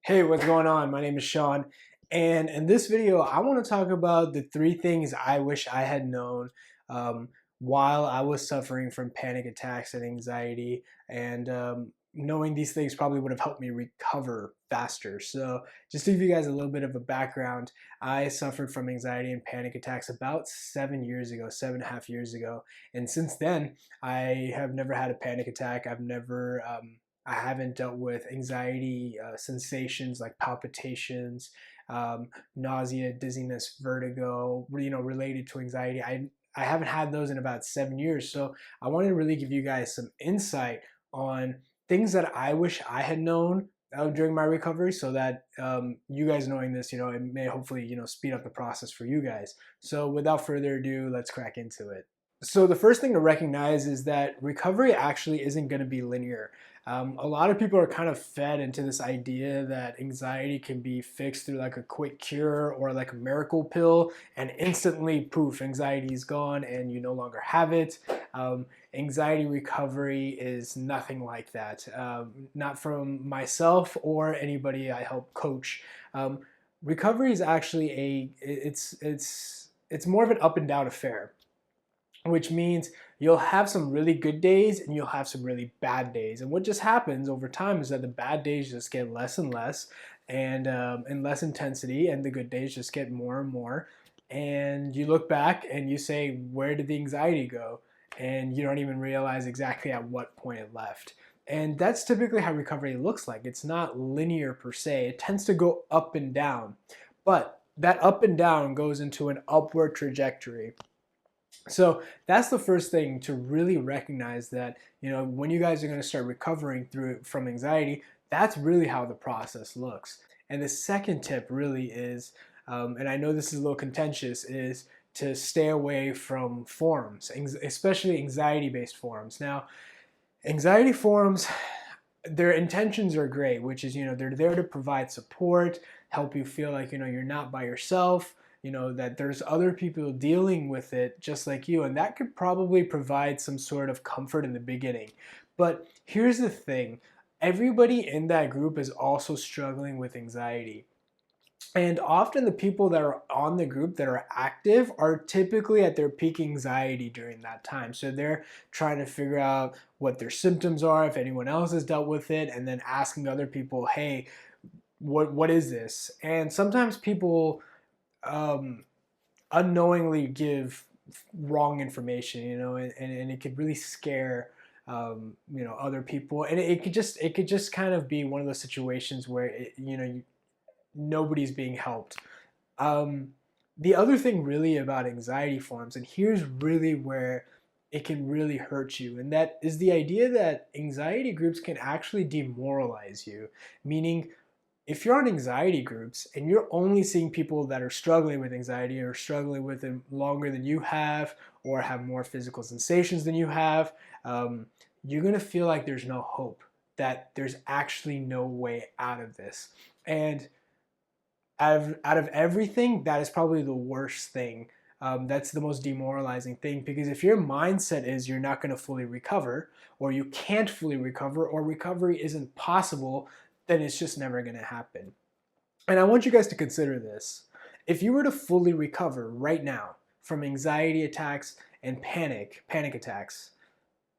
Hey, what's going on? My name is Shaan, and in this video, I want to talk about the three things I wish I had known um, while I was suffering from panic attacks and anxiety. And knowing these things probably would have helped me recover faster. So, just to give you guys a little bit of a background, I suffered from anxiety and panic attacks about 7 years ago, 7.5 years ago. And since then, I have never had a panic attack. I haven't dealt with anxiety sensations like palpitations, nausea, dizziness, vertigo, related to anxiety. I haven't had those in about 7 years. So I wanted to really give you guys some insight on things that I wish I had known during my recovery, so that you guys knowing this, it may hopefully, speed up the process for you guys. So without further ado, let's crack into it. So the first thing to recognize is that recovery actually isn't going to be linear. A lot of people are kind of fed into this idea that anxiety can be fixed through like a quick cure or like a miracle pill, and instantly, poof, anxiety is gone and you no longer have it. Anxiety recovery is nothing like that. Not from myself or anybody I help coach. Recovery is actually it's more of an up and down affair, which means you'll have some really good days and you'll have some really bad days. And what just happens over time is that the bad days just get less and less, and less intensity, and the good days just get more and more. And you look back and you say, where did the anxiety go? And you don't even realize exactly at what point it left. And that's typically how recovery looks like. It's not linear per se. It tends to go up and down. But that up and down goes into an upward trajectory. So that's the first thing to really recognize, that when you guys are going to start recovering from anxiety, that's really how the process looks. And the second tip really is, and I know this is a little contentious, is to stay away from forums, especially anxiety-based forums. Now, anxiety forums, their intentions are great, which is, they're there to provide support, help you feel like, you're not by yourself, that there's other people dealing with it just like you, and that could probably provide some sort of comfort in the beginning. But here's the thing, everybody in that group is also struggling with anxiety. And often the people that are on the group that are active are typically at their peak anxiety during that time. So they're trying to figure out what their symptoms are, if anyone else has dealt with it, and then asking other people, hey, what is this? And sometimes people um, unknowingly give wrong information, and it could really scare other people, and it could just kind of be one of those situations where nobody's being helped. Um, the other thing really about anxiety forms, and here's really where it can really hurt you, and that is the idea that anxiety groups can actually demoralize you, meaning if you're on anxiety groups and you're only seeing people that are struggling with anxiety or struggling with it longer than you have, or have more physical sensations than you have, you're going to feel like there's no hope, that there's actually no way out of this. And out of everything, that is probably the worst thing. That's the most demoralizing thing, because if your mindset is you're not going to fully recover, or you can't fully recover, or recovery isn't possible, then it's just never going to happen. And I want you guys to consider this. If you were to fully recover right now from anxiety attacks and panic attacks,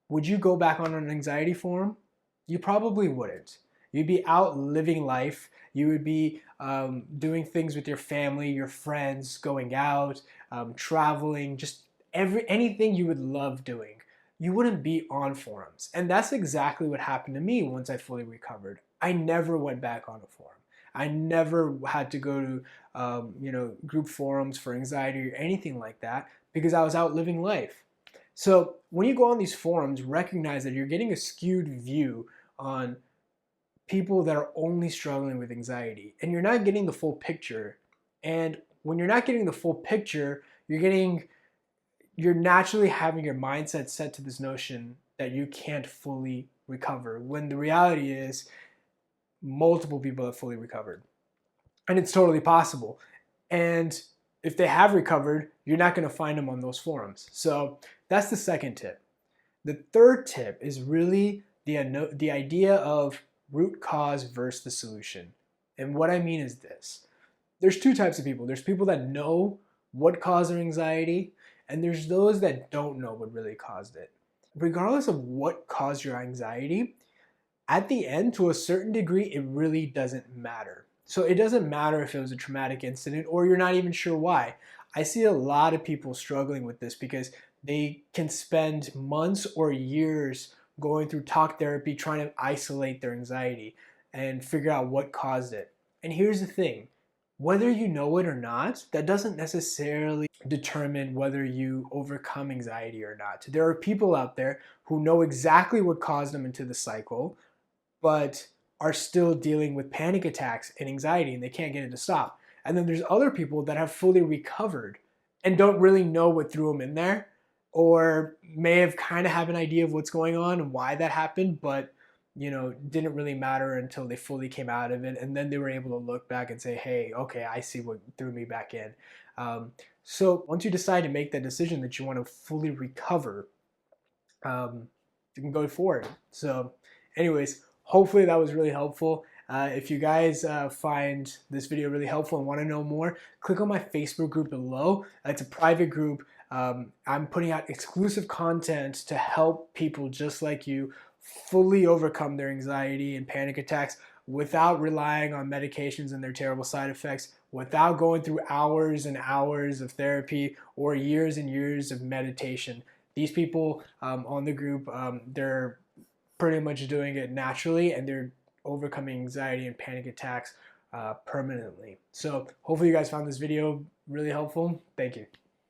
would you go back on an anxiety forum? You probably wouldn't. You'd be out living life. You would be doing things with your family, your friends, going out, traveling, just anything you would love doing. You wouldn't be on forums. And that's exactly what happened to me once I fully recovered. I never went back on a forum. I never had to go to group forums for anxiety or anything like that, because I was out living life. So when you go on these forums, recognize that you're getting a skewed view on people that are only struggling with anxiety, and you're not getting the full picture. And when you're not getting the full picture, you're naturally having your mindset set to this notion that you can't fully recover, when the reality is multiple people have fully recovered, and it's totally possible. And if they have recovered, you're not going to find them on those forums. So that's the second tip. The third tip is really the idea of root cause versus the solution. And what I mean is this. There's two types of people. There's people that know what caused their anxiety, and there's those that don't know what really caused it. Regardless of what caused your anxiety, at the end, to a certain degree, it really doesn't matter. So it doesn't matter if it was a traumatic incident or you're not even sure why. I see a lot of people struggling with this because they can spend months or years going through talk therapy trying to isolate their anxiety and figure out what caused it. And here's the thing, whether you know it or not, that doesn't necessarily determine whether you overcome anxiety or not. There are people out there who know exactly what caused them into the cycle, but are still dealing with panic attacks and anxiety and they can't get it to stop. And then there's other people that have fully recovered and don't really know what threw them in there, or may have kind of have an idea of what's going on and why that happened, but didn't really matter until they fully came out of it. And then they were able to look back and say, hey, okay, I see what threw me back in. So once you decide to make that decision that you want to fully recover, you can go forward. So anyways, hopefully that was really helpful. If you guys find this video really helpful and want to know more, click on my Facebook group below. It's a private group. I'm putting out exclusive content to help people just like you fully overcome their anxiety and panic attacks without relying on medications and their terrible side effects, without going through hours and hours of therapy or years and years of meditation. These people on the group, they're pretty much doing it naturally, and they're overcoming anxiety and panic attacks permanently. So hopefully you guys found this video really helpful. Thank you.